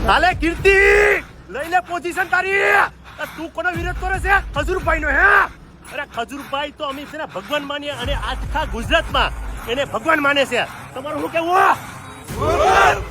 હાલે કીર્તિ લઈ લે પોઝિશન તારી. તું કોનો વિરોધ કરે છે? ખજૂરભાઈ નો. હે અરે ખજૂરભાઈ તો અમે છે ને ભગવાન માનીએ અને આખા ગુજરાતમાં એને ભગવાન માને છે. તમારું શું કેવું?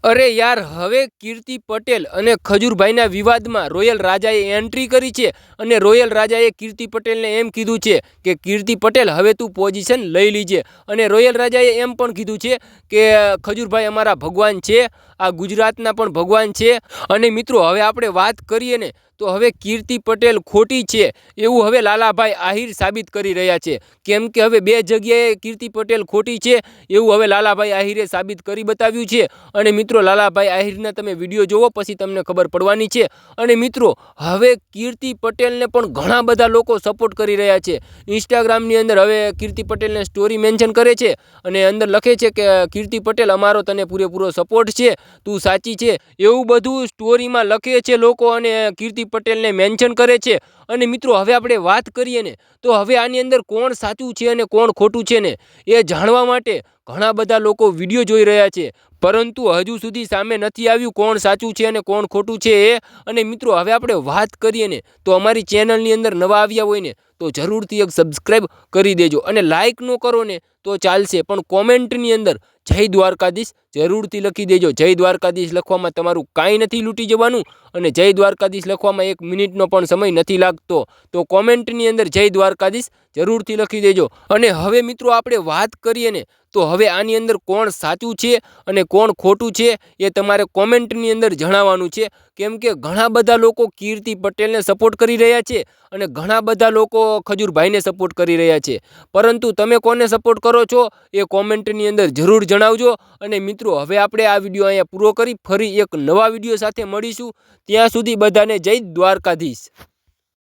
અરે યાર, હવે કીર્તિ પટેલ અને ખજૂરભાઈના વિવાદમાં રોયલ રાજાએ એન્ટ્રી કરી છે અને રોયલ રાજાએ કીર્તિ પટેલને એમ કીધું છે કે કીર્તિ પટેલ હવે તું પોઝિશન લઈ લીજે. અને રોયલ રાજાએ એમ પણ કીધું છે કે ખજૂરભાઈ અમારા ભગવાન છે, આ ગુજરાતના પણ ભગવાન છે. અને મિત્રો હવે આપણે વાત કરીએ ને તો હવે કીર્તિ પટેલ ખોટી છે એવું હવે લાલાભાઈ આહિર સાબિત કરી રહ્યા છે. કેમ કે હવે બે જગ્યાએ કીર્તિ પટેલ ખોટી છે એવું હવે લાલાભાઈ આહિરે સાબિત કરી બતાવ્યું છે. અને મિત્રો લાલાભાઈ આહિરના તમે વિડીયો જોવો પછી તમને ખબર પડવાની છે. અને મિત્રો હવે કીર્તિ પટેલને પણ ઘણા બધા લોકો સપોર્ટ કરી રહ્યા છે. ઇન્સ્ટાગ્રામની અંદર હવે કીર્તિ પટેલને સ્ટોરી મેન્શન કરે છે અને અંદર લખે છે કે કીર્તિ પટેલ અમારો તને પૂરેપૂરો સપોર્ટ છે, તું સાચી છે, એવું બધું સ્ટોરીમાં લખે છે લોકો અને કીર્તિ પટેલને મેન્શન કરે છે. અને મિત્રો હવે આપણે વાત કરીએ ને તો હવે આની અંદર કોણ સાચું છે અને કોણ ખોટું છે ને એ જાણવા માટે ઘણા બધા લોકો વિડીયો જોઈ રહ્યા છે, પરંતુ હજુ સુધી સામે નથી આવ્યું કોણ સાચું છે અને કોણ ખોટું છે એ. અને મિત્રો હવે આપણે વાત કરીએ ને તો અમારી ચેનલની અંદર નવા આવ્યા હોય ને તો જરૂરથી એક સબસ્ક્રાઈબ કરી દેજો અને લાઇક ન કરો ને તો ચાલશે, પણ કોમેન્ટની અંદર જય દ્વારકાધીશ જરૂરથી લખી દેજો. જય દ્વારકાધીશ લખવામાં તમારું કાંઈ નથી લૂંટી જવાનું અને જય દ્વારકાધીશ લખવામાં 1 મિનિટનો પણ સમય નથી લાગતો. તો કોમેન્ટની અંદર જય દ્વારકાધીશ જરૂરથી લખી દેજો. અને હવે મિત્રો આપણે વાત કરીએ ને તો હવે આની અંદર કોણ સાચું છે અને કોણ ખોટું છે એ તમારે કોમેન્ટની અંદર જણાવવાનું છે. કેમ કે ઘણા બધા લોકો કીર્તિ પટેલને સપોર્ટ કરી રહ્યા છે અને ઘણા બધા લોકો ખજૂરભાઈને સપોર્ટ કરી રહ્યા છે, પરંતુ તમે કોને સપોર્ટ કરો છો એ કોમેન્ટની અંદર જરૂર જણાવજો. અને મિત્રો હવે આપણે આ વિડીયો અહીંયા પૂરો કરી ફરી એક નવા વિડીયો સાથે મળીશું. ત્યાં સુધી બધાને જય દ્વારકાધીશ.